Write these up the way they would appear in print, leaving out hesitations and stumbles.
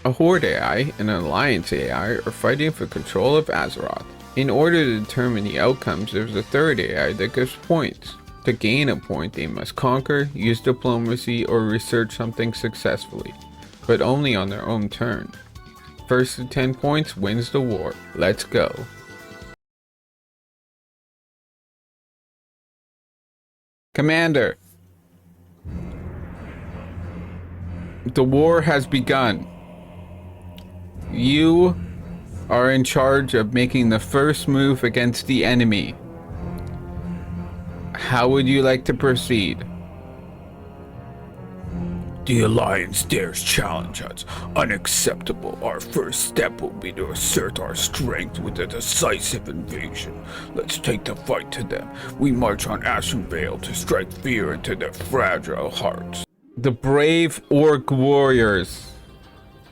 A Horde AI and an Alliance AI are fighting for control of Azeroth. In order to determine the outcomes, there's a third AI that gives points. To gain a point, they must conquer, use diplomacy, or research something successfully, but only on their own turn. First to 10 points wins the war. Let's go. Commander, the war has begun. You are in charge of making the first move against the enemy. How would you like to proceed? The Alliance dares challenge us. Unacceptable. Our first step will be to assert our strength with a decisive invasion. Let's take the fight to them. We march on Ashenvale to strike fear into their fragile hearts. The brave orc warriors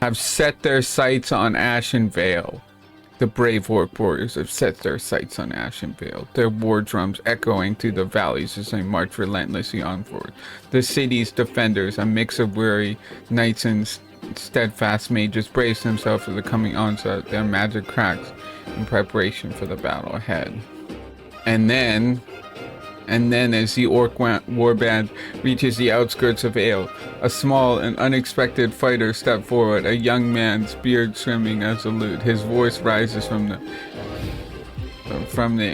have set their sights on Ashenvale. The brave orc warriors have set their sights on Ashenvale, their war drums echoing through the valleys as they march relentlessly onward. The city's defenders, a mix of weary knights and steadfast mages, brace themselves for the coming onslaught. Their magic cracks in preparation for the battle ahead. And then as the orc warband reaches the outskirts of Ale, a small and unexpected fighter steps forward, a young man's beard swimming as a lute. His voice rises from the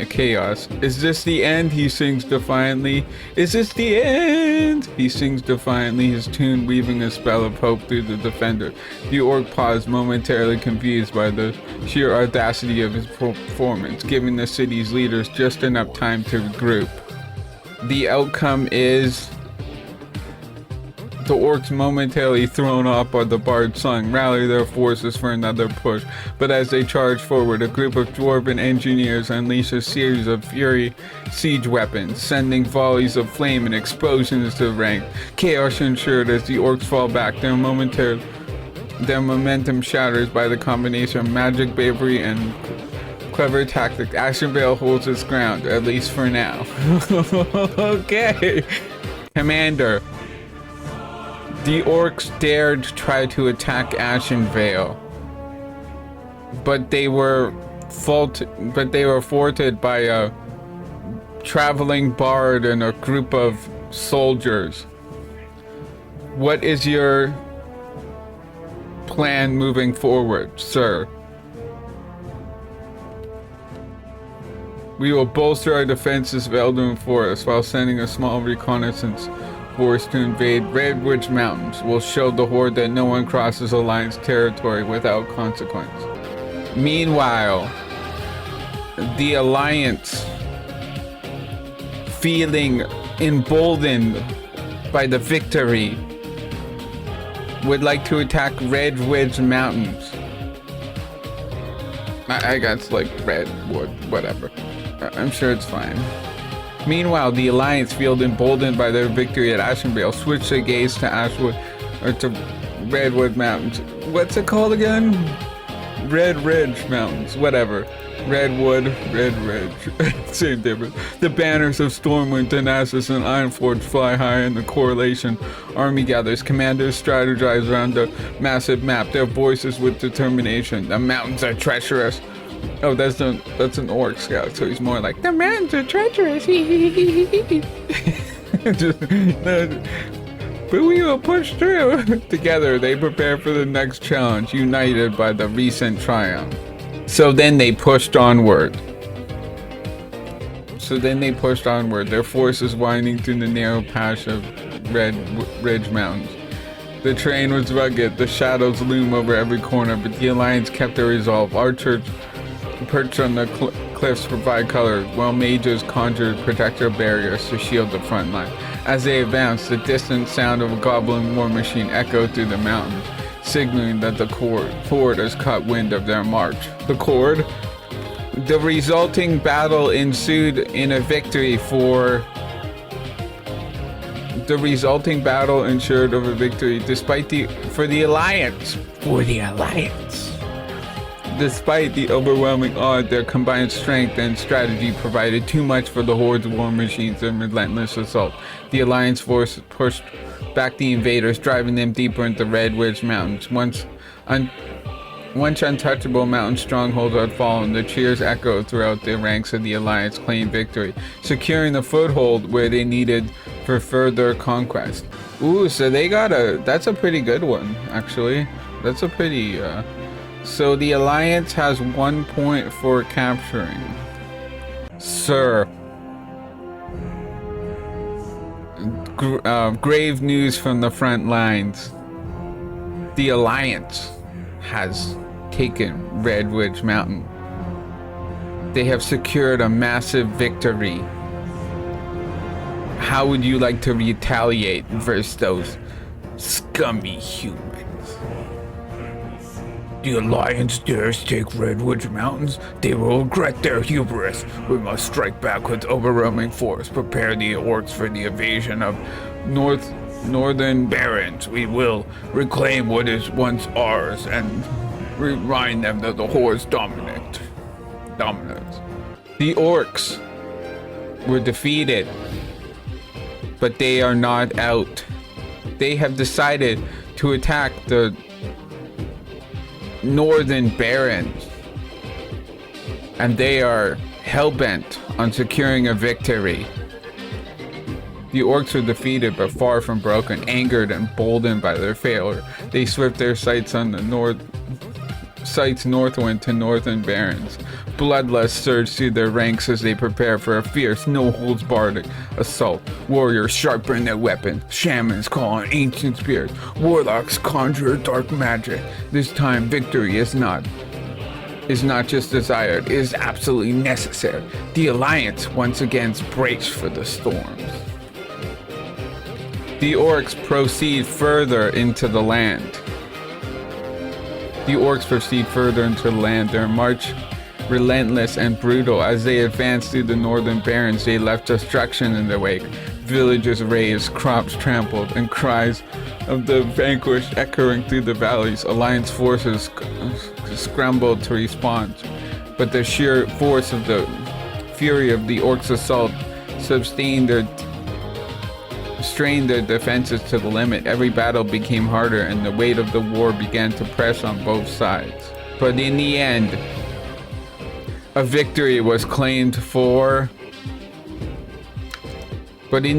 chaos. Is this the end? He sings defiantly. Is this the end? He sings defiantly, his tune weaving a spell of hope through the defender. The orc paused, momentarily confused by the sheer audacity of his performance, giving the city's leaders just enough time to regroup. The outcome is the orcs, momentarily thrown off by the bard's song, rally their forces for another push. But as they charge forward, a group of dwarven engineers unleash a series of fury siege weapons, sending volleys of flame and explosions to the rank. Chaos ensured as the orcs fall back, their momentum shatters by the combination of magic, bravery, and clever tactics. Ashenvale holds its ground, at least for now. Okay. Commander, the orcs dared try to attack Ashenvale, but they were thwarted by a traveling bard and a group of soldiers. What is your plan moving forward, sir? We will bolster our defenses of Elden Forest while sending a small reconnaissance force to invade Redridge Mountains. We'll show the Horde that no one crosses Alliance territory without consequence. Meanwhile, the Alliance, feeling emboldened by the victory, would like to attack Redridge Mountains. I guess like Redwood, whatever. I'm sure it's fine. Meanwhile, the Alliance, feel emboldened by their victory at Ashenvale, switch their gaze to Redwood Mountains. What's it called again? Redridge Mountains, whatever. Redwood, Redridge, same difference. The banners of Stormwind, Denasis, and Ironforge fly high in the correlation. Army gathers. Commanders strategize around the massive map, their voices with determination. The mountains are treacherous. Oh, that's an orc scout, so he's more like, the mountains are treacherous. But we will push through. Together, they prepare for the next challenge, united by the recent triumph. So then they pushed onward. Their forces winding through the narrow path of Redridge Mountains. The terrain was rugged, the shadows loom over every corner, but the Alliance kept their resolve. Archers perched on the cliffs provide color, while mages conjured protector barriers to shield the front line. As they advanced, the distant sound of a goblin war machine echoed through the mountains, signaling that the Horde has caught wind of their march. The resulting battle ensued in a victory for the resulting battle ensured of a victory for the Alliance. Despite the overwhelming odds, their combined strength and strategy provided too much for the Horde's war machines and relentless assault. The Alliance force pushed back the invaders, driving them deeper into Redridge Mountains. Once Once untouchable mountain strongholds had fallen, the cheers echoed throughout the ranks of the Alliance, claiming victory, securing the foothold where they needed for further conquest. Ooh, so they got that's a pretty good one, actually. That's a pretty, so the Alliance has 1 point for capturing. Sir. Grave news from the front lines. The Alliance has taken Redridge Mountain. They have secured a massive victory. How would you like to retaliate versus those scummy humans? The Alliance dares take Redridge Mountains? They will regret their hubris. We must strike back with overwhelming force. Prepare the orcs for the invasion of northern Barrens. We will reclaim what is once ours and remind them that the Horde's dominance. The orcs were defeated, but they are not out. They have decided to attack the northern Barrens, and they are hell-bent on securing a victory. The orcs are defeated but far from broken. Angered and emboldened by their failure, they swept their sights on the northwind to northern Barrens. Bloodlust surged through their ranks as they prepare for a fierce, no-holds-barred assault. Warriors sharpen their weapons, shamans call on ancient spirits, warlocks conjure dark magic. This time, victory is not just desired, it is absolutely necessary. The Alliance once again braced for the storms. The orcs proceed further into the land. Their march relentless and brutal. As they advanced through the northern Barrens, they left destruction in their wake. Villages razed, crops trampled, and cries of the vanquished echoing through the valleys. Alliance forces scrambled to respond, but the sheer force of the fury of the orcs' assault strained their defenses to the limit. Every battle became harder, and the weight of the war began to press on both sides. But in the end, a victory was claimed for the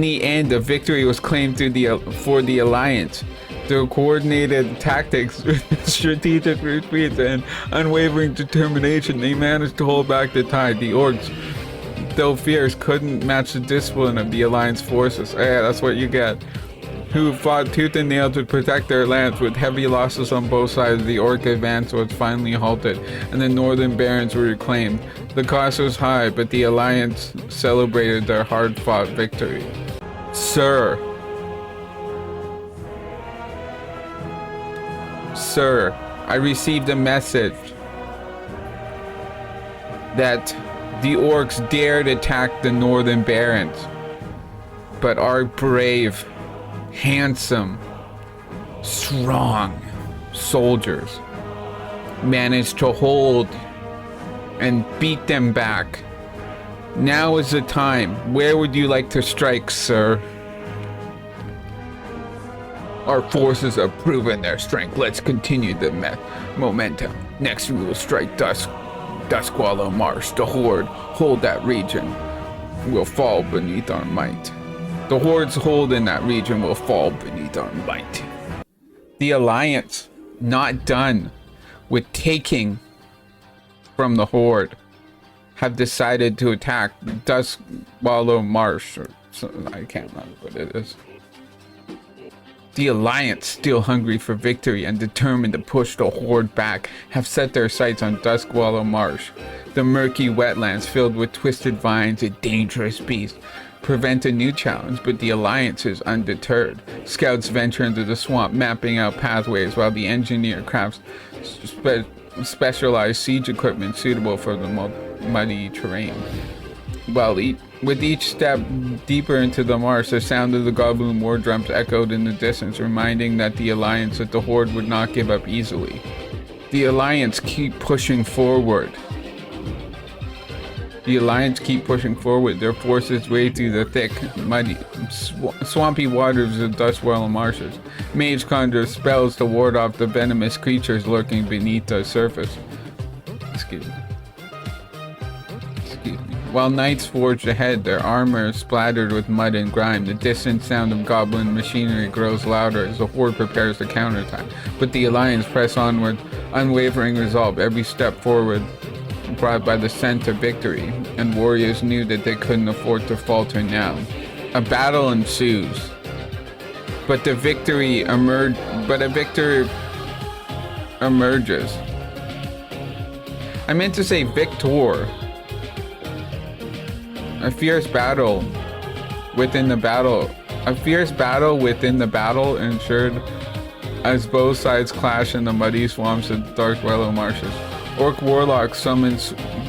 Alliance. Through coordinated tactics, strategic retreats, and unwavering determination, they managed to hold back the tide. The orcs, though fierce, couldn't match the discipline of the Alliance forces. Yeah, that's what you get. Who fought tooth and nail to protect their lands. With heavy losses on both sides, the orc advance was finally halted, and the northern Barrens were reclaimed. The cost was high, but the Alliance celebrated their hard-fought victory. Sir, I received a message that the orcs dared attack the northern Barrens, but our brave, handsome, strong soldiers managed to hold and beat them back. Now is the time. Where would you like to strike, sir? Our forces have proven their strength. Let's continue the momentum. Next we will strike Duskwallow Marsh. The Horde hold that region will fall beneath our might. The Horde's hold in that region will fall beneath our might. The Alliance, not done with taking from the Horde, have decided to attack Duskwallow Marsh, or something. I can't remember what it is. The Alliance, still hungry for victory and determined to push the Horde back, have set their sights on Duskwallow Marsh. The murky wetlands filled with twisted vines and dangerous beasts prevent a new challenge, but the Alliance is undeterred. Scouts venture into the swamp, mapping out pathways, while the engineer crafts specialized siege equipment suitable for the muddy terrain. With each step deeper into the marsh, the sound of the goblin war drums echoed in the distance, reminding that the Horde would not give up easily. The Alliance keep pushing forward. Their forces wade through the thick, muddy, swampy waters of Duskwallow Marshes. Mage conjures spells to ward off the venomous creatures lurking beneath the surface. Excuse me. While knights forged ahead, their armor splattered with mud and grime, the distant sound of goblin machinery grows louder as the horde prepares to counterattack. But the Alliance press onward, unwavering resolve. Every step forward brought by the scent of victory, and warriors knew that they couldn't afford to falter now. A battle ensues, but a victory emerges. I meant to say victor. A fierce battle within the battle ensured as both sides clash in the muddy swamps of Darkshore marshes. Orc warlocks summoned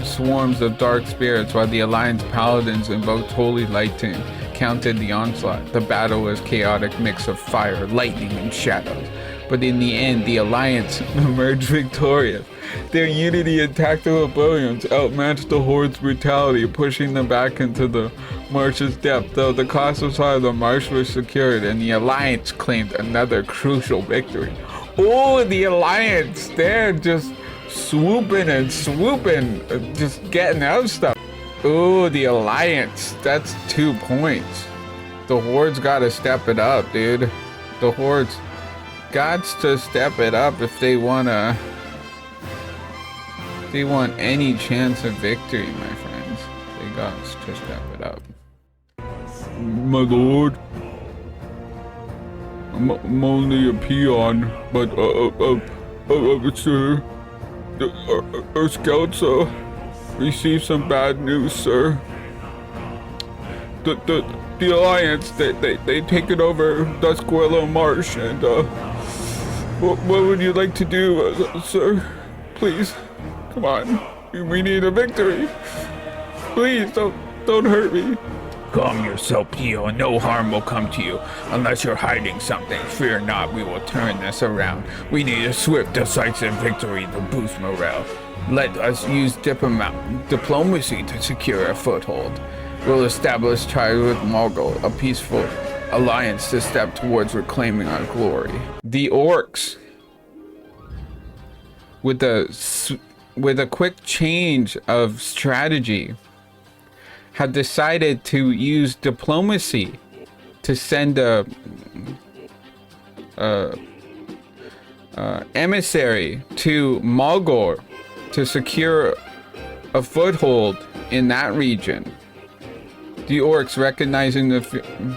swarms of dark spirits, while the Alliance paladins invoked holy light to counter the onslaught. The battle was a chaotic mix of fire, lightning, and shadows. But in the end, the Alliance emerged victorious. Their unity and tactical brilliance outmatched the Horde's brutality, pushing them back into the Marsh's depth. Though the cost was high, the Marsh was secured, and the Alliance claimed another crucial victory. Oh, the Alliance! They're just swooping and swooping, just getting out stuff. Oh, the Alliance! That's 2 points. The Horde's gotta step it up, dude. The Horde's gots to step it up if they want any chance of victory, my friends. They got to step it up. My lord, I'm only a peon, but sir, our scouts received some bad news, sir. The Alliance, they taken over Duskwallow Marsh, and what would you like to do, sir? Please, come on, we need a victory. Please, don't hurt me. Calm yourself, Pio. No harm will come to you. Unless you're hiding something, fear not, we will turn this around. We need a swift, decisive victory to boost morale. Let us use diplomacy to secure a foothold. We'll establish ties with Mulgore, a peaceful alliance to step towards reclaiming our glory. The orcs, with a quick change of strategy, have decided to use diplomacy to send a emissary to Mulgore to secure a foothold in that region. The orcs, recognizing the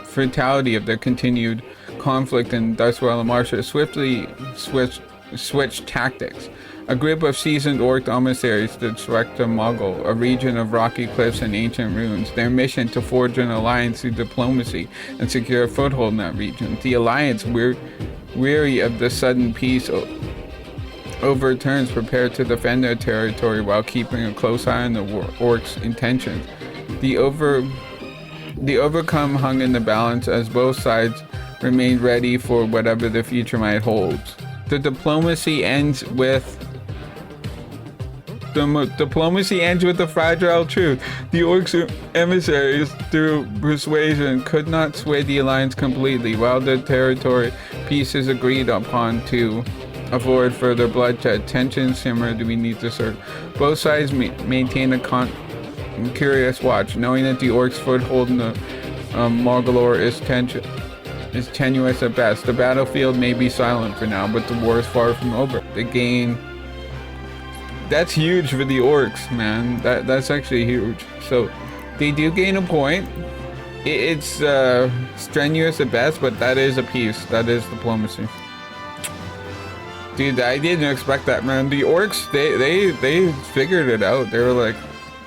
fatality of their continued conflict in Duskwallow Marsh, swiftly switched tactics. A group of seasoned orc emissaries trek to Mulgore, a region of rocky cliffs and ancient ruins. Their mission to forge an alliance through diplomacy and secure a foothold in that region. The alliance, weary of the sudden peace overturns, prepare to defend their territory while keeping a close eye on the orcs' intentions. The overcome hung in the balance as both sides remained ready for whatever the future might hold. The diplomacy ends with the fragile truth. The orcs' emissaries, through persuasion, could not sway the alliance completely. While the territory peace is agreed upon to avoid further bloodshed, tensions simmer beneath the surface. Both sides maintain a curious watch, knowing that the orcs' foothold in the Mulgore is tenuous at best. The battlefield may be silent for now, but the war is far from over. The gain, that's huge for the orcs, man. That's actually huge. So they do gain a point. It's strenuous at best, but that is a piece. That is diplomacy. Dude, I didn't expect that, man. The orcs, they figured it out. They were like,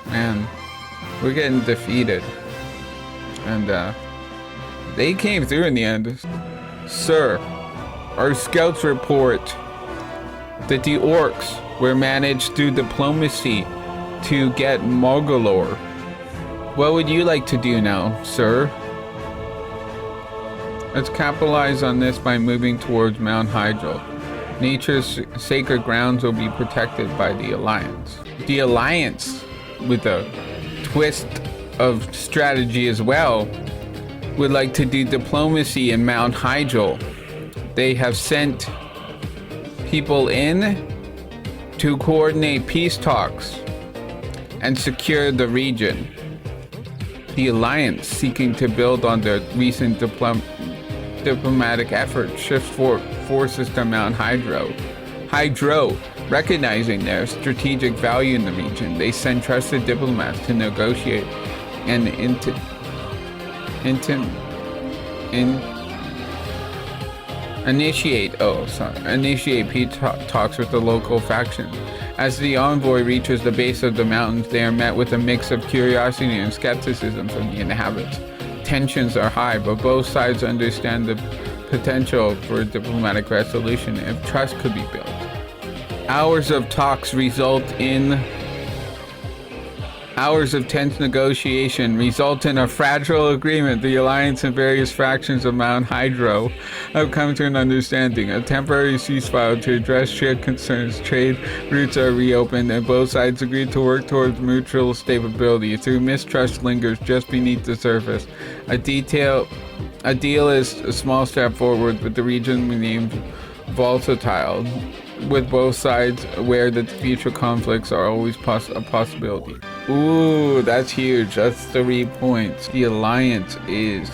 man, we're getting defeated. And they came through in the end. Sir, our scouts report that the orcs were managed through diplomacy to get Mulgore. What would you like to do now, sir? Let's capitalize on this by moving towards Mount Hyjal. Nature's sacred grounds will be protected by the Alliance. The Alliance, with a twist of strategy as well, would like to do diplomacy in Mount Hyjal. They have sent people in to coordinate peace talks and secure the region. The Alliance, seeking to build on their recent diplomatic efforts, shifts forces to Mount Hyjal. Recognizing their strategic value in the region, they send trusted diplomats to negotiate and initiate peace talks with the local factions. As the envoy reaches the base of the mountains, they are met with a mix of curiosity and skepticism from the inhabitants. Tensions are high, but both sides understand the potential for diplomatic resolution if trust could be built. Hours of talks Hours of tense negotiation result in a fragile agreement. The Alliance and various factions of Mount Hyjal have come to an understanding. A temporary ceasefire to address shared concerns. Trade routes are reopened, and both sides agree to work towards mutual stability. Through mistrust lingers just beneath the surface. A deal is a small step forward, but the region named volatile, with both sides aware that future conflicts are always a possibility. Ooh, that's huge. That's 3 points. The Alliance is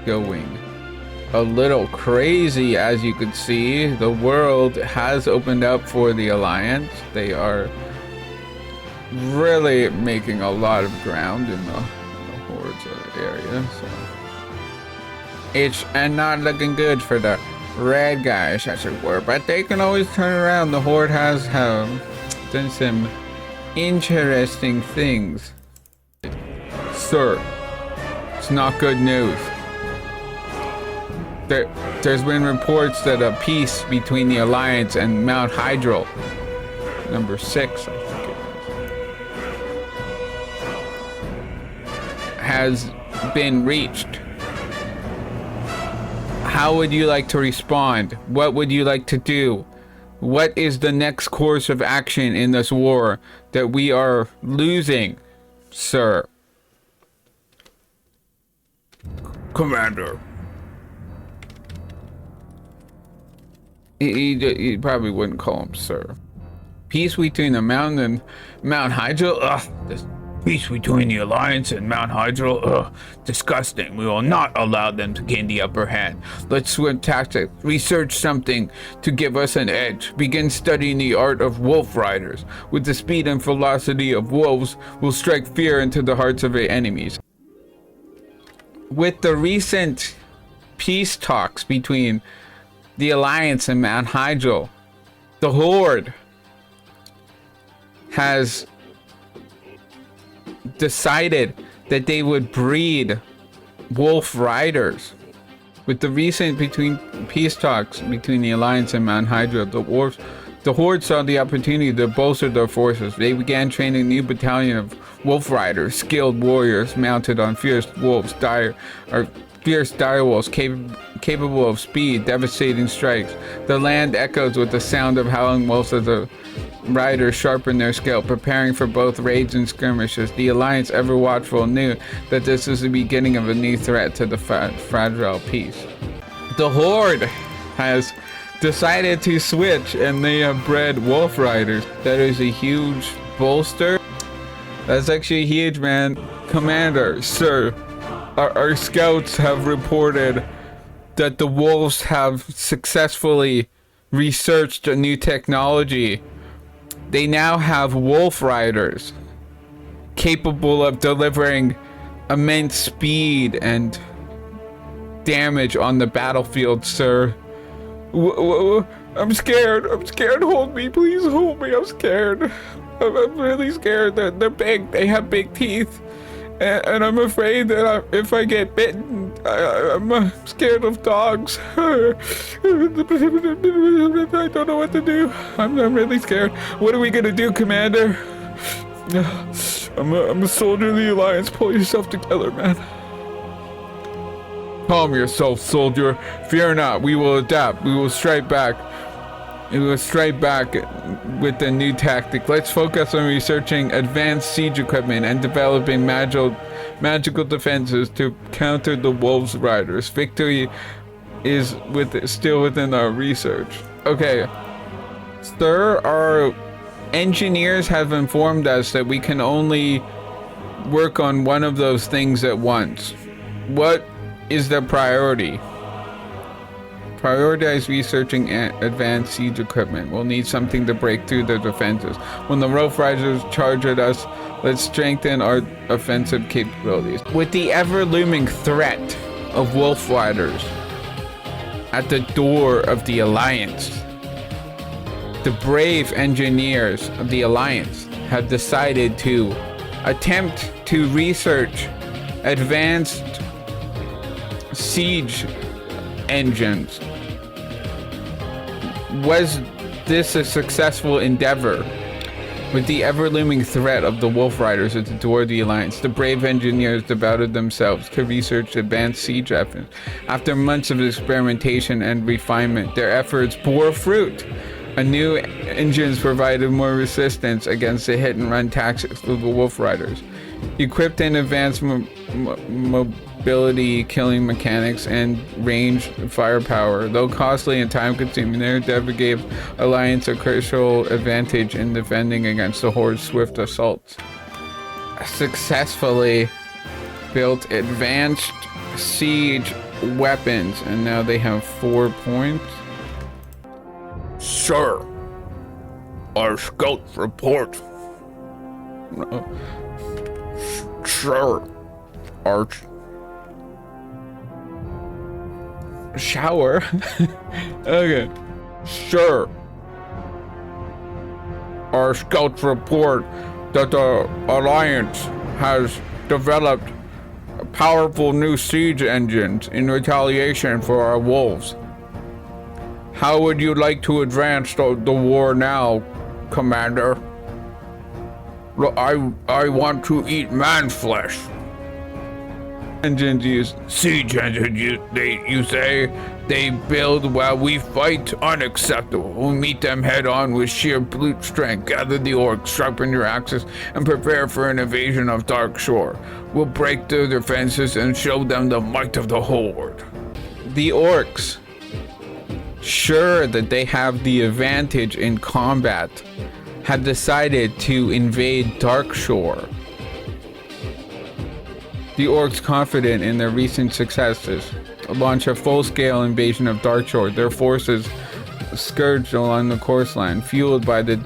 going a little crazy, as you could see. The world has opened up for the Alliance. They are really making a lot of ground in the Horde's area. So it's not looking good for the red guys, as it were, but they can always turn around. The Horde has done some interesting things. Sir, it's not good news. There's been reports that a peace between the Alliance and Mount Hyjal, number 6, I think it is, has been reached. How would you like to respond? What would you like to do? What is the next course of action in this war that we are losing, sir? Commander. He probably wouldn't call him sir. Peace between the mountain and Mount Hyjal? Ugh, this Peace between the Alliance and Mount Hyjal? Ugh, disgusting. We will not allow them to gain the upper hand. Let's swim tactics. Research something to give us an edge. Begin studying the art of wolf riders. With the speed and velocity of wolves, we'll strike fear into the hearts of our enemies. With the recent peace talks between the Alliance and Mount Hyjal, the Horde has decided that they would breed wolf riders. With the recent peace talks between the Alliance and Mount Hyjal, the Horde saw the opportunity to bolster their forces. They began training a new battalion of wolf riders, skilled warriors mounted on fierce direwolves capable of speed, devastating strikes. The land echoes with the sound of howling wolves as the riders sharpen their skill, preparing for both raids and skirmishes. The Alliance, ever watchful, knew that this was the beginning of a new threat to the fragile peace. The Horde has decided to switch, and they have bred wolf riders. That is a huge bolster. That's actually huge, man. Commander, sir, our scouts have reported that the wolves have successfully researched a new technology. They now have wolf riders capable of delivering immense speed and damage on the battlefield, sir. I'm scared. Hold me, please hold me. I'm scared. I'm really scared. They're big. They have big teeth. And I'm afraid that if I get bitten, I'm scared of dogs. I don't know what to do. I'm really scared. What are we gonna do, Commander? I'm a soldier of the Alliance. Pull yourself together, man. Calm yourself, soldier. Fear not. We will adapt. We will strike back. We will strike back with a new tactic. Let's focus on researching advanced siege equipment and developing magical defenses to counter the wolves riders. Victory is still within our research. Okay. Sir, our engineers have informed us that we can only work on one of those things at once. What is the priority? Prioritize researching advanced siege equipment. We'll need something to break through the defenses. When the Rough Riders charge at us, let's strengthen our offensive capabilities. With the ever-looming threat of Wolf Riders at the door of the Alliance, the brave engineers of the Alliance have decided to attempt to research advanced siege engines. Was this a successful endeavor? With the ever-looming threat of the Wolf Riders at the door of the Alliance, the brave engineers devoted themselves to research advanced siege weapons. After months of experimentation and refinement, their efforts bore fruit. A new engines provided more resistance against the hit-and-run tactics of the Wolf Riders. Equipped in advanced mobility, killing mechanics, and range firepower, though costly and time-consuming, their endeavor gave Alliance a crucial advantage in defending against the Horde's swift assaults. Successfully built advanced siege weapons, and now they have 4 points. Sir, our scouts report. Sir, our shower. Okay. Sir, our scouts report that the Alliance has developed powerful new siege engines in retaliation for our wolves. How would you like to advance the war now, Commander? I want to eat man flesh. Engines used. Siege engines, you say? They build while we fight? Unacceptable. We'll meet them head on with sheer brute strength. Gather the orcs, sharpen your axes, and prepare for an invasion of Darkshore. We'll break their defenses and show them the might of the Horde. The orcs, sure that they have the advantage in combat, have decided to invade Darkshore. The orcs, confident in their recent successes, launch a full-scale invasion of Darkshore. Their forces scourged along the coastline, fueled by the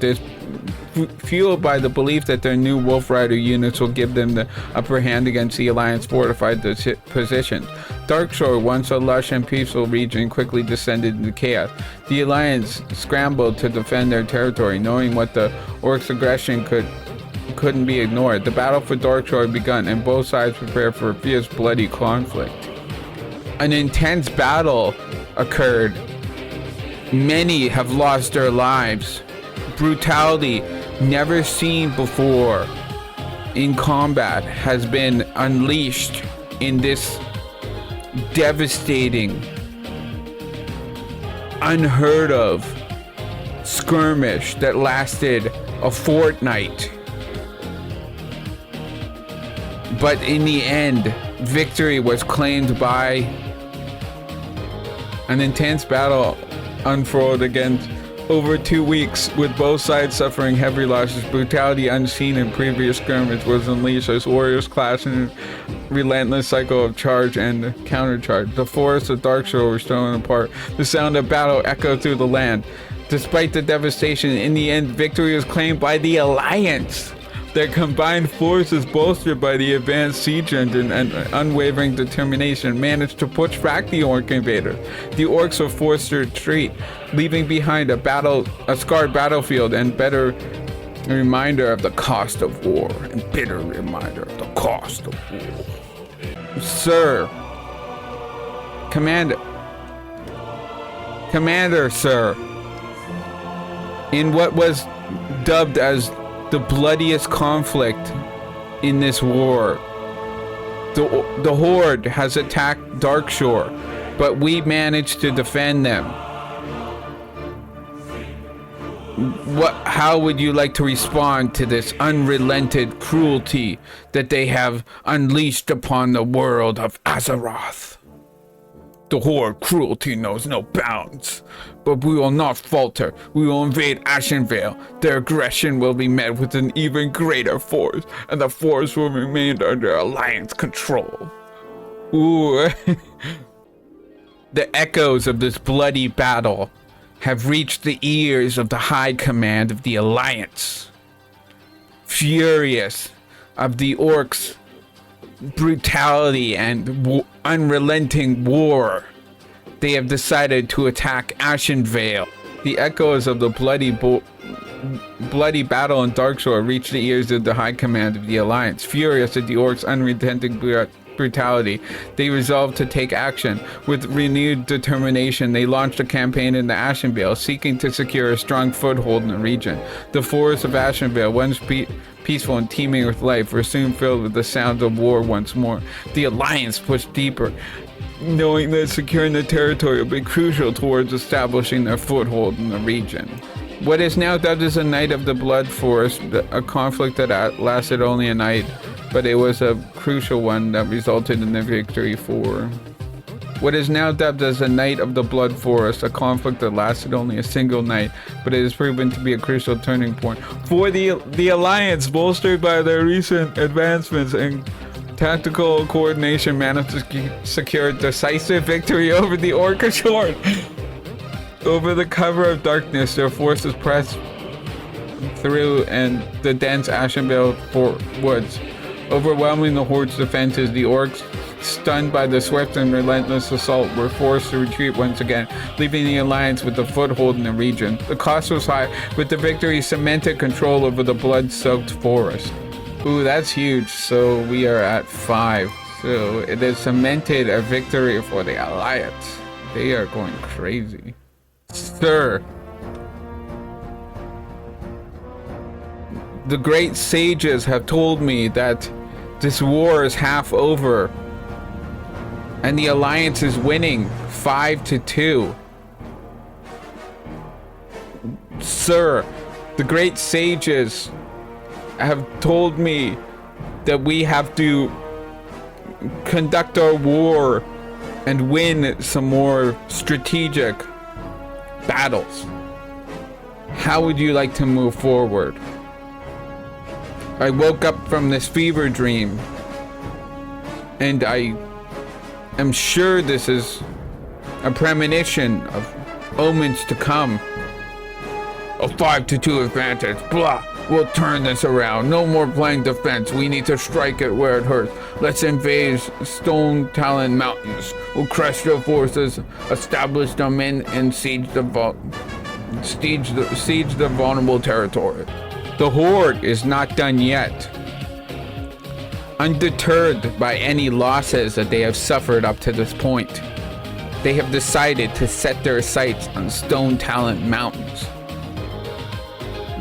belief that their new Wolf Rider units will give them the upper hand against the Alliance fortified positions. Darkshore, once a lush and peaceful region, quickly descended into chaos. The Alliance scrambled to defend their territory, knowing what the orcs' aggression couldn't be ignored. The battle for Darkshore had begun, and both sides prepared for a fierce, bloody conflict. An intense battle occurred. Many have lost their lives. Brutality never seen before in combat has been unleashed in this devastating, unheard of skirmish that lasted a fortnight. But in the end, victory was claimed by an intense battle unfolded against over 2 weeks, with both sides suffering heavy losses. Brutality unseen in previous skirmishes was unleashed as warriors clashed in a relentless cycle of charge and countercharge. The forests of Darkshore were torn apart. The sound of battle echoed through the land. Despite the devastation, in the end, victory was claimed by the Alliance. Their combined forces, bolstered by the advanced siege engine and unwavering determination, managed to push back the orc invaders. The orcs were forced to retreat, leaving behind a scarred battlefield and bitter reminder of the cost of war. Sir, Commander, sir, in what was dubbed as the bloodiest conflict in this war, the Horde has attacked Darkshore, but we managed to defend them. How would you like to respond to this unrelented cruelty that they have unleashed upon the world of Azeroth? The Horde cruelty knows no bounds. But we will not falter. We will invade Ashenvale. Their aggression will be met with an even greater force, and the force will remain under Alliance control. Ooh. The echoes of this bloody battle have reached the ears of the High Command of the Alliance. Furious of the orcs' brutality and unrelenting war, they have decided to attack Ashenvale. The echoes of the bloody battle in Darkshore reach the ears of the High Command of the Alliance. Furious at the orcs' unrelenting brutality, they resolved to take action. With renewed determination, they launched a campaign into Ashenvale, seeking to secure a strong foothold in the region. The forests of Ashenvale, once peaceful and teeming with life, were soon filled with the sounds of war once more. The Alliance pushed deeper, knowing that securing the territory will be crucial towards establishing their foothold in the region. What is now dubbed as a Night of the Blood Forest, a conflict that lasted only a night, but it was a crucial one that resulted in the victory for... What is now dubbed as a Night of the Blood Forest, a conflict that lasted only a single night, but it has proven to be a crucial turning point for the Alliance, bolstered by their recent advancements in tactical coordination, managed to secure a decisive victory over the Orcish Horde. Over the cover of darkness, their forces pressed through and the dense Ashenvale woods, overwhelming the Horde's defenses. The orcs, stunned by the swift and relentless assault, were forced to retreat once again, leaving the Alliance with the foothold in the region. The cost was high, but the victory cemented control over the blood-soaked forest. Ooh, that's huge. So we are at 5. So it has cemented a victory for the Alliance. They are going crazy. Sir, the great sages have told me that this war is half over and the Alliance is winning 5-2. Sir, the great sages have told me that we have to conduct our war and win some more strategic battles. How would you like to move forward? I woke up from this fever dream, and I am sure this is a premonition of omens to come. A 5-2 advantage, blah. We'll turn this around. No more playing defense. We need to strike it where it hurts. Let's invade Stonetalon Mountains. We'll crush their forces, establish them in, and siege the vulnerable territory. The Horde is not done yet. Undeterred by any losses that they have suffered up to this point, they have decided to set their sights on Stonetalon Mountains.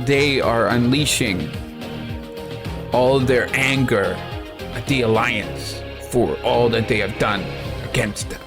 They are unleashing all their anger at the Alliance for all that they have done against them.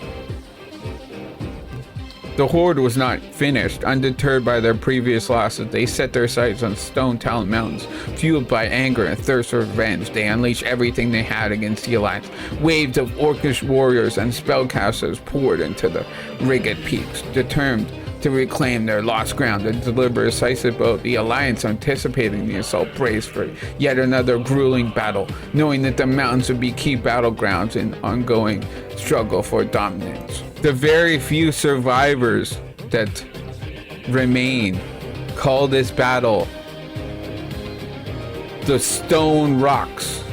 The Horde was not finished. Undeterred by their previous losses, they set their sights on Stonetalon Mountains. Fueled by anger and thirst for revenge, they unleashed everything they had against the Alliance. Waves of Orcish warriors and spellcasters poured into the rugged peaks, determined to reclaim their lost ground and deliver a decisive blow. The Alliance, anticipating the assault, braced for yet another grueling battle, knowing that the mountains would be key battlegrounds in ongoing struggle for dominance. The very few survivors that remain call this battle the Stone Rocks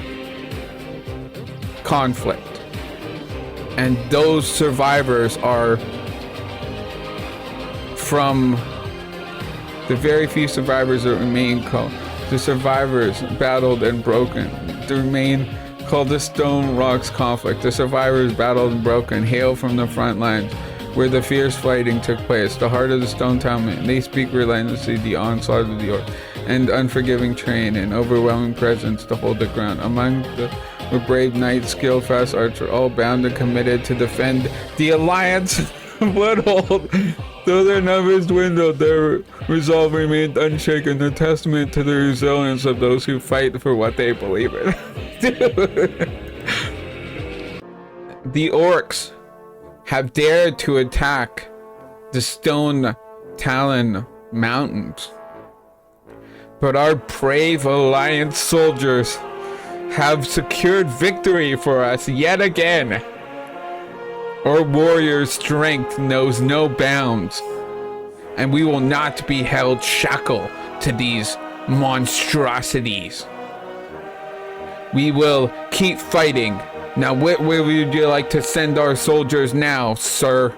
conflict, and those survivors are from the very few survivors that remain called the survivors battled and broken. They remain called the Stone Rocks conflict. The survivors battled and broken hail from the front lines where the fierce fighting took place, the heart of the Stonetalon Mountains. They speak relentlessly the onslaught of the orc and unforgiving train and overwhelming presence to hold the ground. Among the were brave knights, skilled fast archer, all bound and committed to defend the Alliance foothold. Though their numbers dwindled, their resolve remained unshaken, a testament to the resilience of those who fight for what they believe in. The orcs have dared to attack the Stonetalon Mountains. But our brave Alliance soldiers have secured victory for us yet again. Our warriors' strength knows no bounds, and we will not be held shackled to these monstrosities. We will keep fighting. Now, where would you like to send our soldiers now, sir?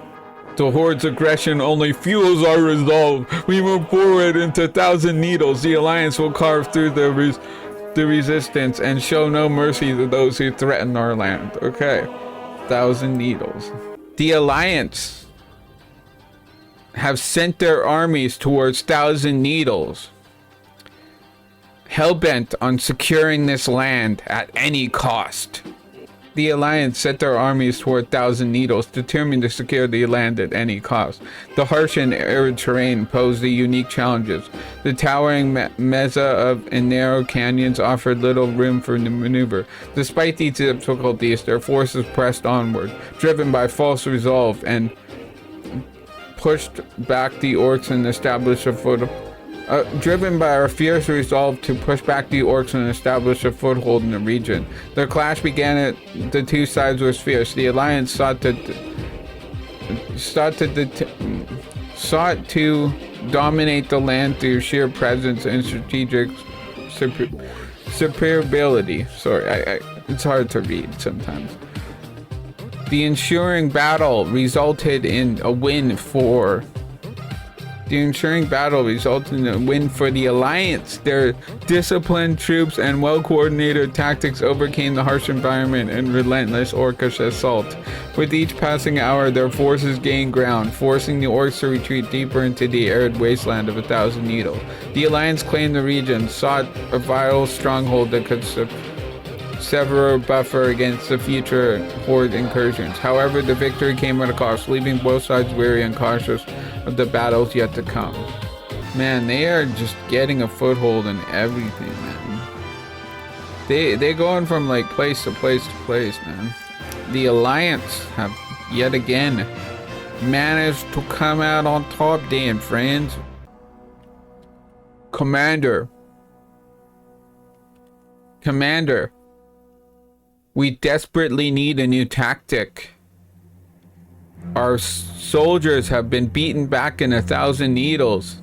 The Horde's aggression only fuels our resolve. We move forward into Thousand Needles. The Alliance will carve through the resistance and show no mercy to those who threaten our land. Okay. Thousand Needles. The Alliance have sent their armies towards Thousand Needles, hell-bent on securing this land at any cost. The Alliance set their armies toward Thousand Needles, determined to secure the land at any cost. The harsh and arid terrain posed the unique challenges. The towering mesa and narrow canyons offered little room for maneuver. Despite these difficulties, their forces pressed onward, driven by false resolve, and pushed back the orcs and established a foothold. Driven by our fierce resolve to push back the orcs and establish a foothold in the region. The clash began at the two sides was fierce. The Alliance sought to dominate the land through sheer presence and strategic superiority. Sorry, it's hard to read sometimes. The ensuing battle resulted in a win for the Alliance. Their disciplined troops and well-coordinated tactics overcame the harsh environment and relentless orcish assault. With each passing hour, their forces gained ground, forcing the orcs to retreat deeper into the arid wasteland of Thousand Needles. The Alliance claimed the region, sought a vital stronghold that could sever a buffer against the future Horde incursions. However, the victory came at a cost, leaving both sides weary and cautious of the battles yet to come. Man, they are just getting a foothold in everything, man. They going from like place to place to place, man. The Alliance have yet again managed to come out on top, damn friends. Commander, we desperately need a new tactic. Our soldiers have been beaten back in Thousand Needles.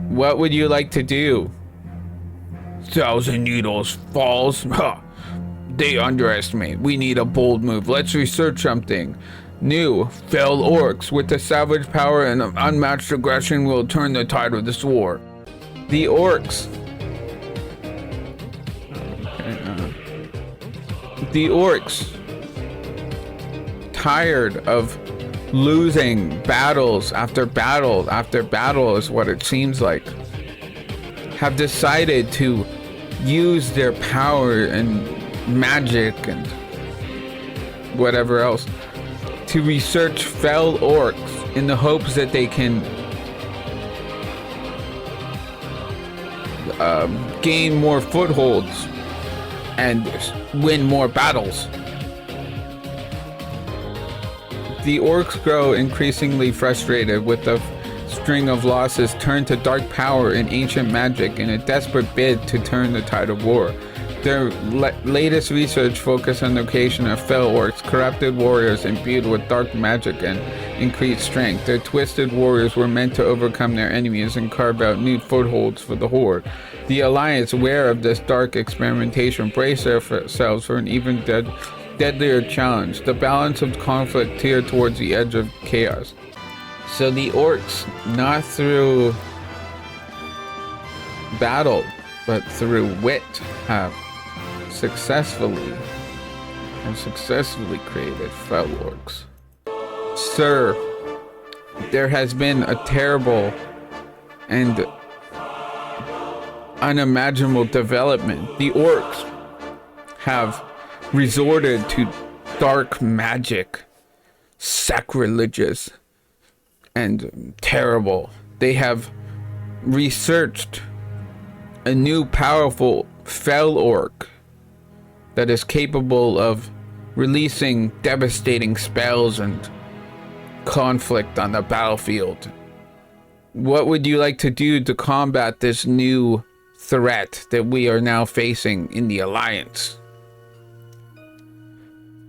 What would you like to do? Thousand Needles falls? Ha! They underestimate. We need a bold move. Let's research something new. Fel Orcs with the savage power and unmatched aggression will turn the tide of this war. The Orcs. The Orcs, tired of losing battles after battle after battle is what it seems like, have decided to use their power and magic and whatever else to research Fel Orcs in the hopes that they can gain more footholds and win more battles. The orcs grow increasingly frustrated with the string of losses, turn to dark power and ancient magic in a desperate bid to turn the tide of war. Their latest research focused on the location of Fel Orcs, corrupted warriors imbued with dark magic and increased strength. Their twisted warriors were meant to overcome their enemies and carve out new footholds for the Horde. The Alliance, aware of this dark experimentation, braced themselves for an even deadlier challenge. The balance of conflict teetered towards the edge of chaos. So the orcs, not through battle, but through wit, have successfully created Fel Orcs. Sir, there has been a terrible and unimaginable development. The orcs have resorted to dark magic, sacrilegious and terrible. They have researched a new powerful Fel Orc that is capable of releasing devastating spells and conflict on the battlefield. What would you like to do to combat this new threat that we are now facing in the Alliance?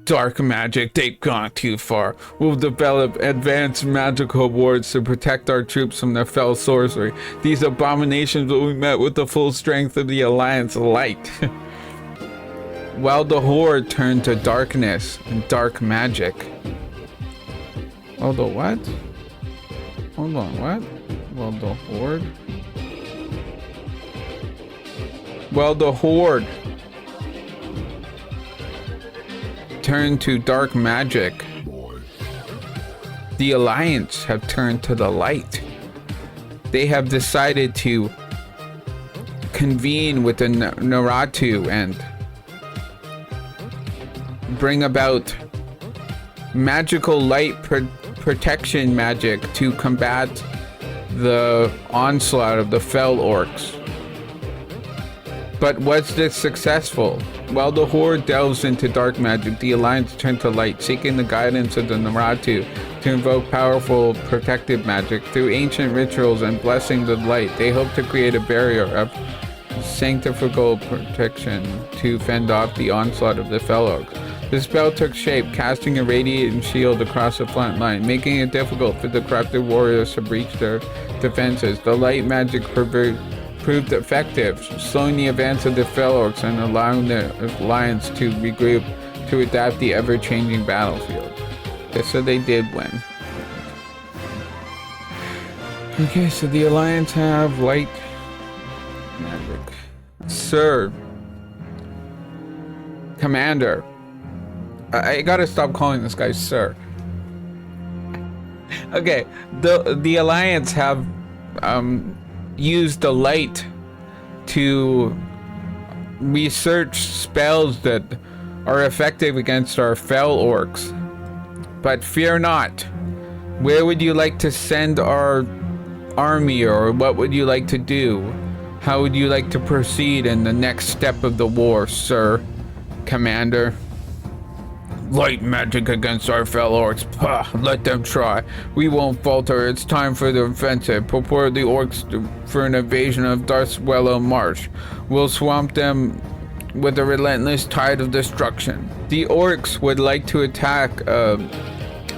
Dark magic, they've gone too far. We'll develop advanced magical wards to protect our troops from the fell sorcery. These abominations will be met with the full strength of the Alliance light. While the Horde turned to darkness and dark magic. Well, the what? Hold on, what? Well, the Horde? Well, the Horde turned to dark magic. The Alliance have turned to the light. They have decided to convene with the Naratu and bring about magical light protection magic to combat the onslaught of the Fel Orcs. But was this successful? While the Horde delves into dark magic, the Alliance turned to light, seeking the guidance of the Naratu to invoke powerful protective magic. Through ancient rituals and blessing the light, they hope to create a barrier of sanctifical protection to fend off the onslaught of the Fel Orcs. The spell took shape, casting a radiant shield across the front line, making it difficult for the corrupted warriors to breach their defenses. The light magic proved effective, slowing the advance of the Fel Orcs and allowing the Alliance to regroup to adapt the ever-changing battlefield. Okay, so they did win. Okay, so the Alliance have light magic. Sir. Commander. I gotta stop calling this guy sir. Okay, the Alliance have used the light to research spells that are effective against our Fel Orcs. But fear not. Where would you like to send our army, or what would you like to do? How would you like to proceed in the next step of the war, sir, Commander? Light magic against our Fel Orcs. Pah, let them try. We won't falter. It's time for the offensive. Prepare the Orcs for an invasion of Duskwallow Marsh. We'll swamp them with a relentless tide of destruction. The Orcs would like to attack a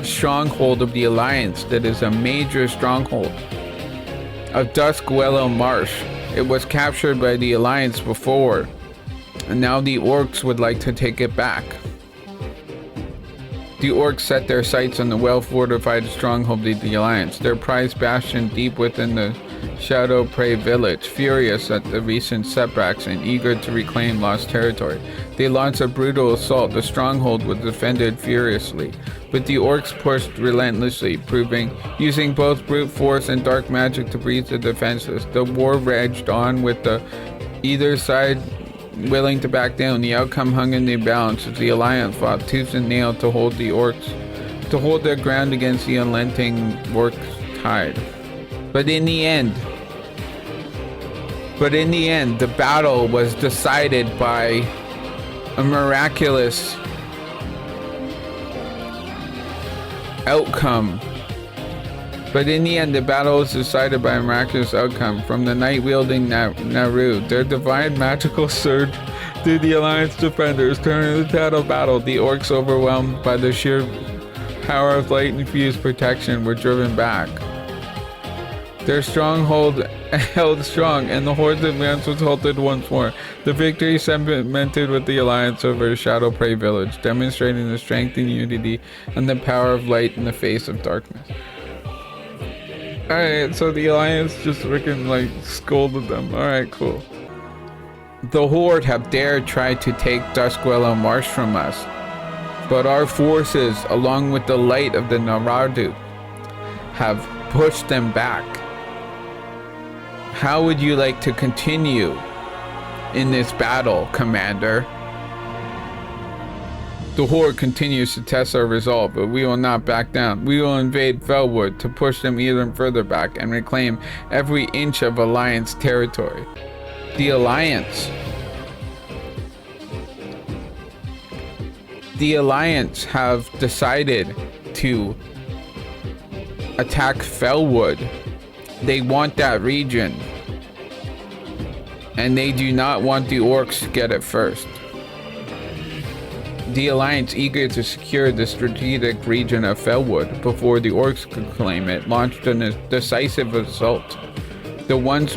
stronghold of the Alliance that is a major stronghold of Duskwallow Marsh. It was captured by the Alliance before, and now the Orcs would like to take it back. The Orcs set their sights on the well-fortified stronghold of the Alliance, their prized bastion deep within the Shadowprey village. Furious at the recent setbacks and eager to reclaim lost territory, they launched a brutal assault. The stronghold was defended furiously, but the Orcs pushed relentlessly, using both brute force and dark magic to breach the defenses. The war raged on with either side willing to back down. The outcome hung in the balance as the Alliance fought tooth and nail to hold the Orcs, to hold their ground against the unrelenting Orc tide. But in the end, the battle was decided by a miraculous outcome. But in the end, the battle was decided by a miraculous outcome from the night-wielding Naru. Their divine magical surge through the Alliance defenders, turning the tide of battle. The Orcs, overwhelmed by the sheer power of light-infused protection, were driven back. Their stronghold held strong, and the Horde's advance was halted once more. The victory cemented with the Alliance over Shadowprey village, demonstrating the strength and unity and the power of light in the face of darkness. Alright, so the Alliance just freaking like scolded them. Alright, cool. The Horde have dared try to take Duskwallow Marsh from us, but our forces, along with the light of the Naradu, have pushed them back. How would you like to continue in this battle, Commander? The Horde continues to test our resolve, but we will not back down. We will invade Felwood to push them even further back and reclaim every inch of Alliance territory. The the Alliance have decided to attack Felwood. They want that region, and they do not want the orcs to get it first. The Alliance, eager to secure the strategic region of Felwood before the orcs could claim it, launched a decisive assault. The once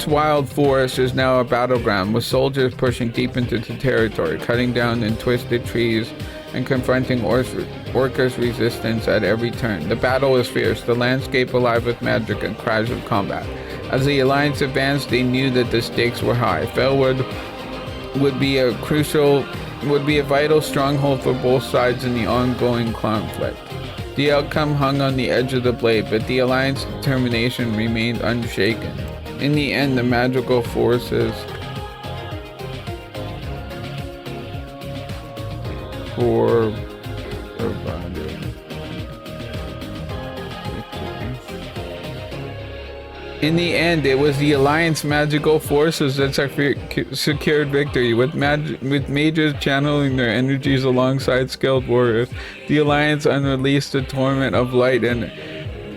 wild forest is now a battleground, with soldiers pushing deep into the territory, cutting down and twisted trees, and confronting orcish resistance at every turn. The battle is fierce, the landscape alive with magic and cries of combat. As the Alliance advanced, they knew that the stakes were high. Felwood would be a vital stronghold for both sides in the ongoing conflict. The outcome hung on the edge of the blade, but the Alliance's determination remained unshaken. In the end, the magical forces In the end, it was the Alliance magical forces that secured victory. With mages channeling their energies alongside skilled warriors, the Alliance unleashed a torrent of light and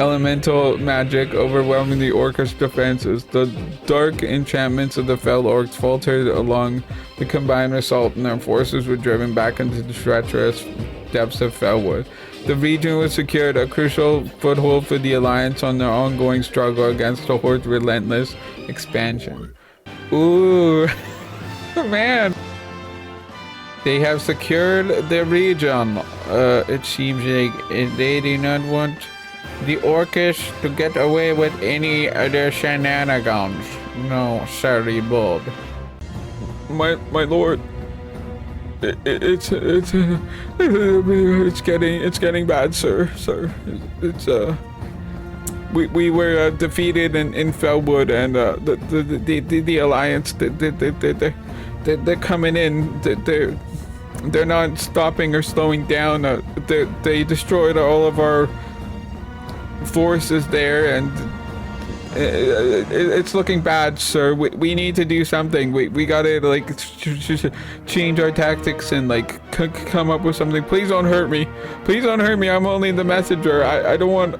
elemental magic, overwhelming the orcish defenses. The dark enchantments of the Fel Orcs faltered along the combined assault, and their forces were driven back into the treacherous depths of Felwood. The region was secured, a crucial foothold for the Alliance on their ongoing struggle against the Horde's relentless expansion. Ooh, man. They have secured the region. It seems like they do not want the Orcish to get away with any of their shenanigans. No, sorry, Bob. My lord. It's getting bad, sir. We were defeated in Felwood, and the Alliance, they're coming in. They're not stopping or slowing down. They destroyed all of our forces there, and it's looking bad, sir. We need to do something. We gotta change our tactics and come up with something. Please don't hurt me. Please don't hurt me. I'm only the messenger. I don't want.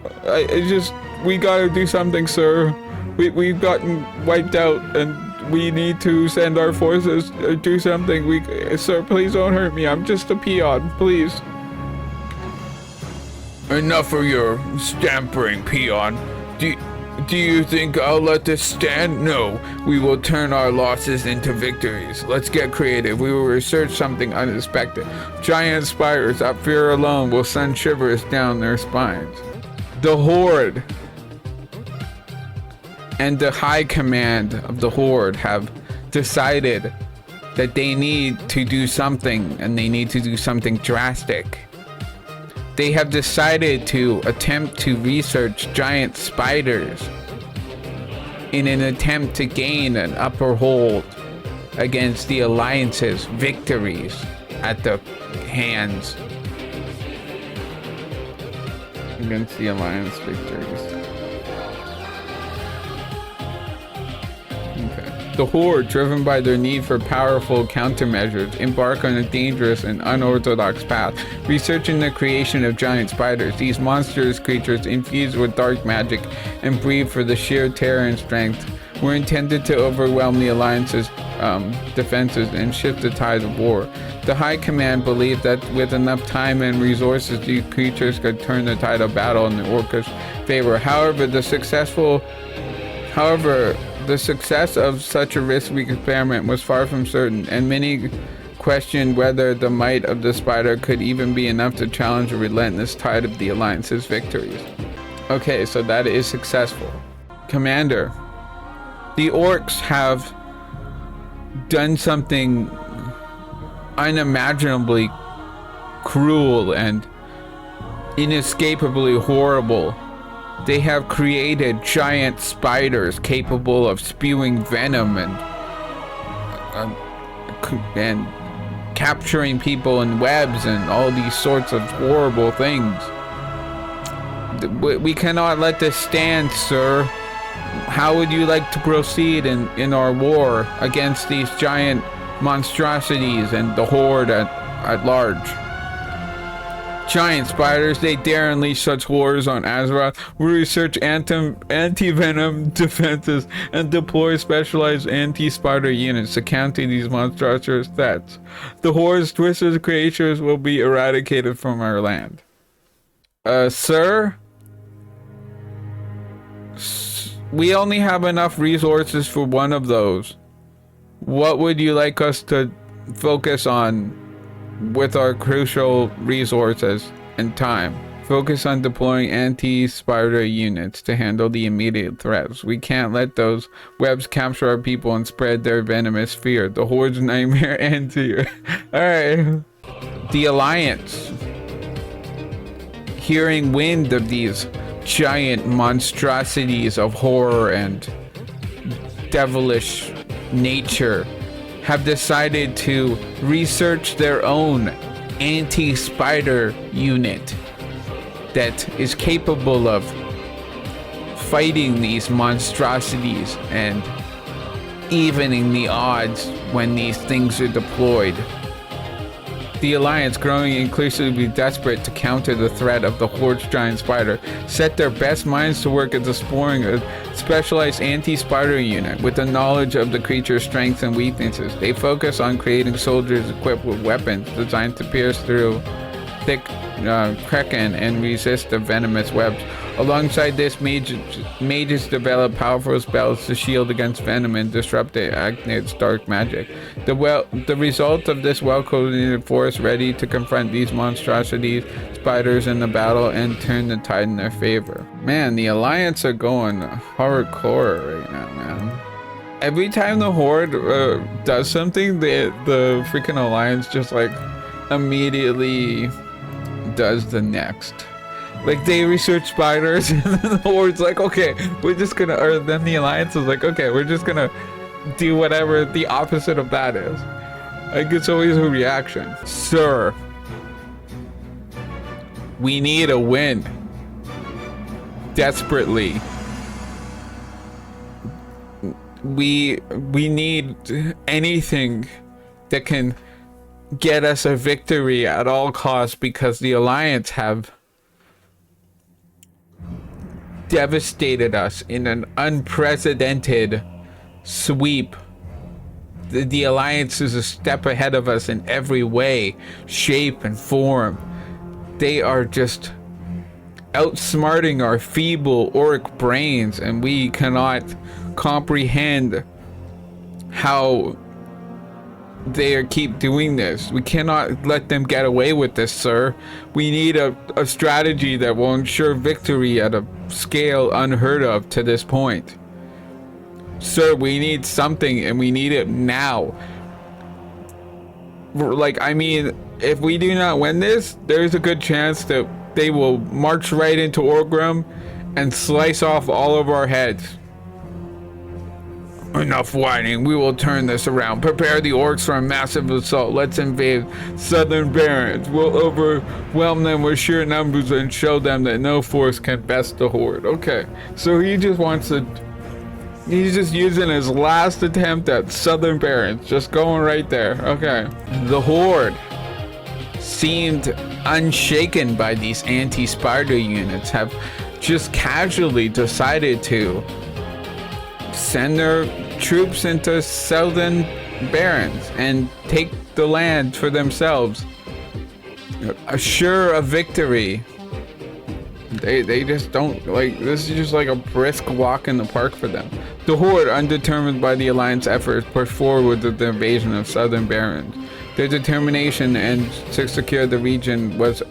We gotta do something, sir. We've gotten wiped out, and we need to send our forces do something. Sir, please don't hurt me. I'm just a peon. Please. Enough of your stampering, peon. Do you think I'll let this stand? No, we will turn our losses into victories. Let's get creative. We will research something unexpected. Giant spiders, that fear alone will send shivers down their spines. The Horde and the High Command of the Horde have decided that they need to do something, and they need to do something drastic. They have decided to attempt to research giant spiders in an attempt to gain an upper hold against the Alliance's victories at the hands. Against the Alliance victories. Okay. The Horde, driven by their need for powerful countermeasures, embark on a dangerous and unorthodox path, researching the creation of giant spiders. These monstrous creatures, infused with dark magic and breathed for the sheer terror and strength, were intended to overwhelm the Alliance's defenses and shift the tide of war. The High Command believed that with enough time and resources, these creatures could turn the tide of battle in the Orcish favor. However, the success of such a risky experiment was far from certain, and many questioned whether the might of the spider could even be enough to challenge the relentless tide of the Alliance's victories. Okay, so that is successful. Commander, the orcs have done something unimaginably cruel and inescapably horrible. They have created giant spiders capable of spewing venom and capturing people in webs and all these sorts of horrible things. We cannot let this stand, sir. How would you like to proceed in our war against these giant monstrosities and the Horde at large. Giant spiders, they dare unleash such horrors on Azeroth. We research anti-venom defenses and deploy specialized anti-spider units to counter these monstrous threats. The Horde's twisted creatures will be eradicated from our land. Sir? We only have enough resources for one of those. What would you like us to focus on with our crucial resources and time? Focus on deploying anti-spider units to handle the immediate threats. We can't let those webs capture our people and spread their venomous fear. The Horde's nightmare ends here. Alright. The Alliance. Hearing wind of these giant monstrosities of horror and devilish nature, have decided to research their own anti-spider unit that is capable of fighting these monstrosities and evening the odds when these things are deployed. The Alliance, growing increasingly desperate to counter the threat of the Horde's giant spider, set their best minds to work at exploring a specialized anti-spider unit with the knowledge of the creature's strengths and weaknesses. They focus on creating soldiers equipped with weapons designed to pierce through thick kraken and resist the venomous webs. Alongside this, mages develop powerful spells to shield against venom and disrupt the Agnate's dark magic. The result of this well-coordinated force ready to confront these monstrosities, spiders in the battle, and turn the tide in their favor. Man, the Alliance are going hardcore right now, man. Every time the Horde does something, the freaking Alliance just like immediately does the next. Like, they research spiders and then the Horde's like, okay, we're just gonna, or then the Alliance is like, okay, we're just gonna do whatever the opposite of that is. Like, it's always a reaction. Sir, we need a win. Desperately. We need anything that can get us a victory at all costs, because the Alliance have devastated us in an unprecedented sweep. The Alliance is a step ahead of us in every way, shape, and form. They are just outsmarting our feeble orc brains, and we cannot comprehend how they keep doing this. We cannot let them get away with this, sir. We need a strategy that will ensure victory at a scale unheard of to this point. Sir, we need something, and we need it now. Like, I mean, if we do not win this, there's a good chance that they will march right into Orgrimmar and slice off all of our heads. Enough whining, we will turn this around. Prepare the orcs for a massive assault. Let's invade southern Barrens. We'll overwhelm them with sheer numbers and show them that no force can best the Horde. Okay, so he just wants to, he's just using his last attempt at southern Barrens, just going right there. Okay, the Horde seemed unshaken by these anti-spider units, have just casually decided to send their troops into southern Barrens and take the land for themselves, assure a victory. They just don't, like, this is just like a brisk walk in the park for them. The Horde, undetermined by the Alliance efforts, pushed forward with the invasion of southern Barrens. Their determination and to secure the region was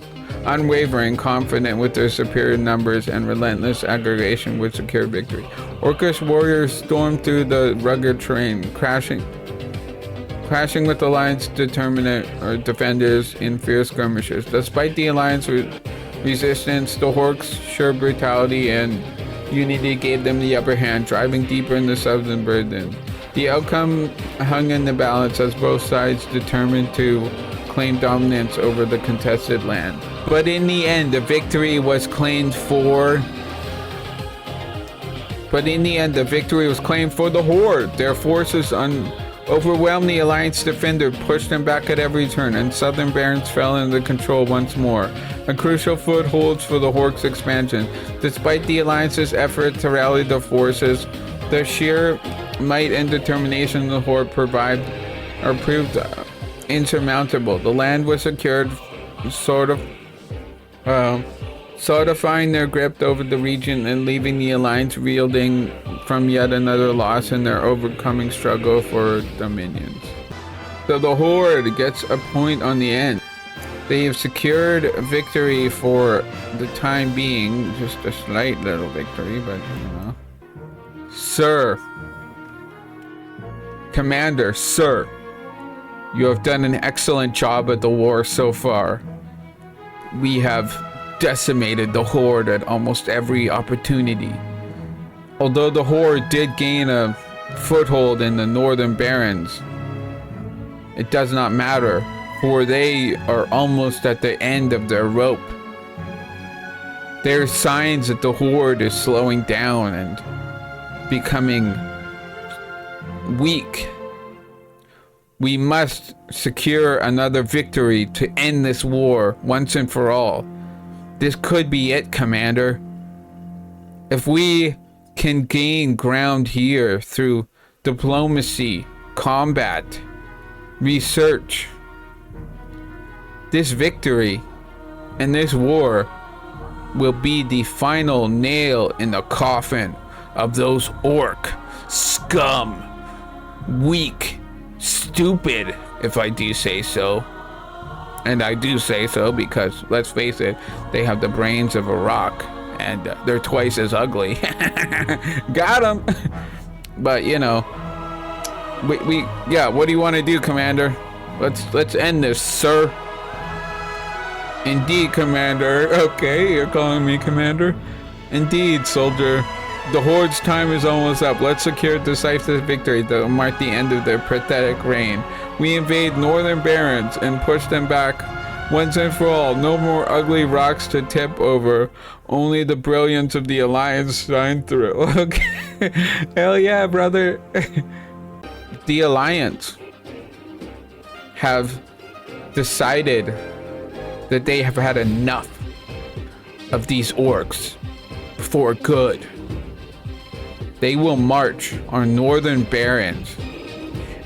unwavering, confident with their superior numbers and relentless aggregation would secure victory. Orcish warriors stormed through the rugged terrain, crashing with Alliance defenders in fierce skirmishes. Despite the Alliance resistance, the Horde's sheer brutality and unity gave them the upper hand, driving deeper in the southern burden. The outcome hung in the balance as both sides determined to claim dominance over the contested land. But in the end, the victory was claimed for the Horde. Their forces overwhelmed the Alliance defender, pushed them back at every turn, and southern Barrens fell into control once more. A crucial foothold for the Orcs expansion. Despite the Alliance's effort to rally the forces, the sheer might and determination of the Horde proved insurmountable. The land was secured, solidifying their grip over the region and leaving the Alliance reeling from yet another loss in their overcoming struggle for dominions. So the Horde gets a point on the end. They have secured victory for the time being, just a slight little victory, but you know. Sir, Commander, sir, you have done an excellent job at the war so far. We have decimated the Horde at almost every opportunity. Although the Horde did gain a foothold in the northern Barrens, it does not matter, for they are almost at the end of their rope. There are signs that the Horde is slowing down and becoming weak. We must secure another victory to end this war once and for all. This could be it, Commander. If we can gain ground here through diplomacy, combat, research, this victory and this war will be the final nail in the coffin of those orc scum. Weak, stupid, if I do say so. And I do say so because, let's face it, they have the brains of a rock and they're twice as ugly. Got him. But you know, yeah, what do you want to do, Commander? Let's end this, sir. Indeed, Commander. Okay, you're calling me Commander. Indeed, soldier. The Horde's time is almost up. Let's secure decisive victory that will mark the end of their pathetic reign. We invade northern Barrens and push them back once and for all. No more ugly rocks to tip over. Only the brilliance of the Alliance shine through. Okay. Hell yeah, brother. The Alliance have decided that they have had enough of these orcs for good. They will march on northern Barrens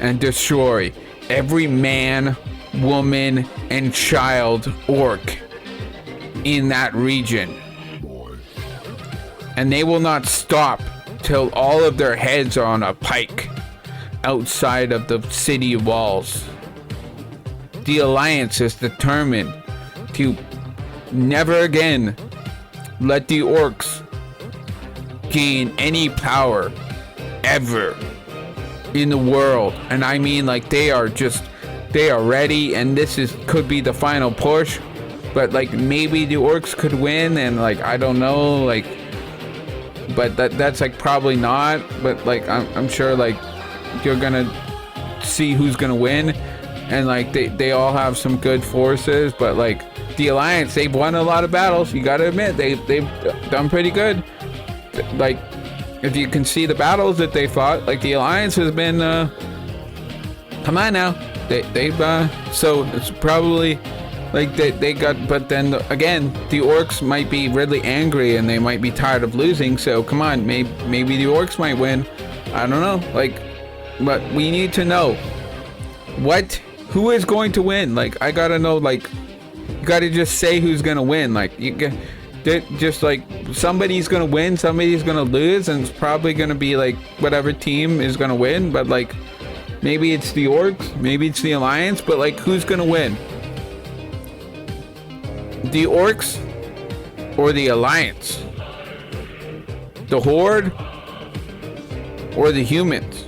and destroy every man, woman, and child orc in that region. And they will not stop till all of their heads are on a pike outside of the city walls. The Alliance is determined to never again let the orcs gain any power ever in the world. And I mean, like, they are ready, and this could be the final push, but like maybe the orcs could win, and like I don't know, like, but that's like probably not, but like I'm sure like you're gonna see who's gonna win, and like they all have some good forces, but like the Alliance, they've won a lot of battles, you gotta admit, they've done pretty good. Like, if you can see the battles that they fought, like the Alliance has been come on now, they've so it's probably like they got, but then again the orcs might be really angry and they might be tired of losing, so come on, maybe the orcs might win, I don't know, like, but we need to know who is going to win. Like, I gotta know, like, you gotta just say who's gonna win, like you get just like somebody's gonna win, somebody's gonna lose, and it's probably gonna be like whatever team is gonna win, but like maybe it's the orcs, maybe it's the Alliance, but like who's gonna win? The orcs or the Alliance? The Horde or the humans?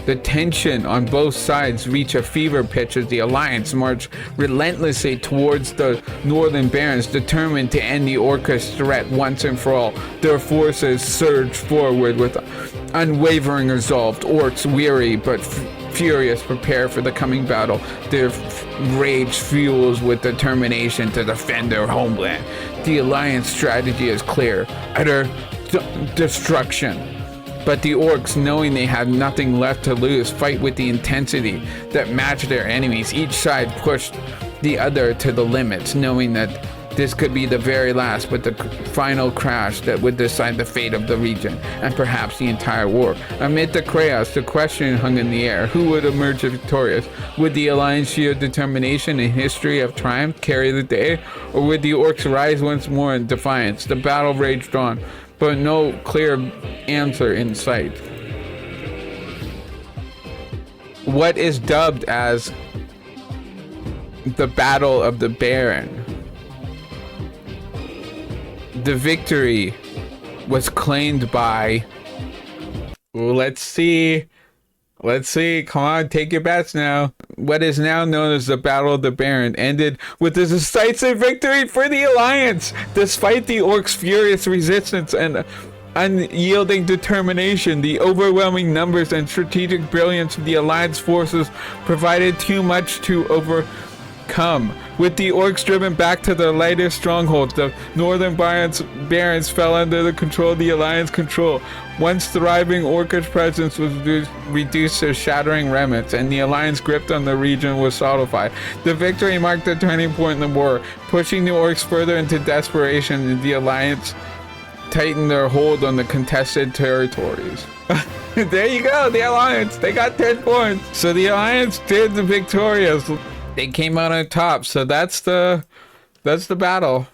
The tension on both sides reach a fever pitch as the Alliance march relentlessly towards the northern Barrens, determined to end the Orcish threat once and for all. Their forces surge forward with unwavering resolve. Orcs, weary but furious, prepare for the coming battle. Their rage fuels with determination to defend their homeland. The Alliance strategy is clear: utter destruction. But the orcs, knowing they had nothing left to lose, fight with the intensity that matched their enemies. Each side pushed the other to the limits, knowing that this could be the very last, but the final crash that would decide the fate of the region, and perhaps the entire war. Amid the chaos, the question hung in the air. Who would emerge victorious? Would the Alliance sheer determination and history of triumph carry the day? Or would the orcs rise once more in defiance? The battle raged on, but no clear answer in sight. What is dubbed as the Battle of the Barren. The victory was claimed by, let's see, come on, take your bets now. What is now known as the Battle of the Barren ended with a decisive victory for the Alliance. Despite the orcs' furious resistance and unyielding determination, the overwhelming numbers and strategic brilliance of the Alliance forces provided too much to overcome. With the orcs driven back to their latest strongholds, the northern Barrens fell under the control of the Alliance control. Once thriving orcish presence was reduced to shattering remnants, and the Alliance grip on the region was solidified. The victory marked a turning point in the war, pushing the orcs further into desperation, and the Alliance tightened their hold on the contested territories. There you go, the Alliance, they got 10 points. So the Alliance did the victorious. They came out on top, so that's the battle.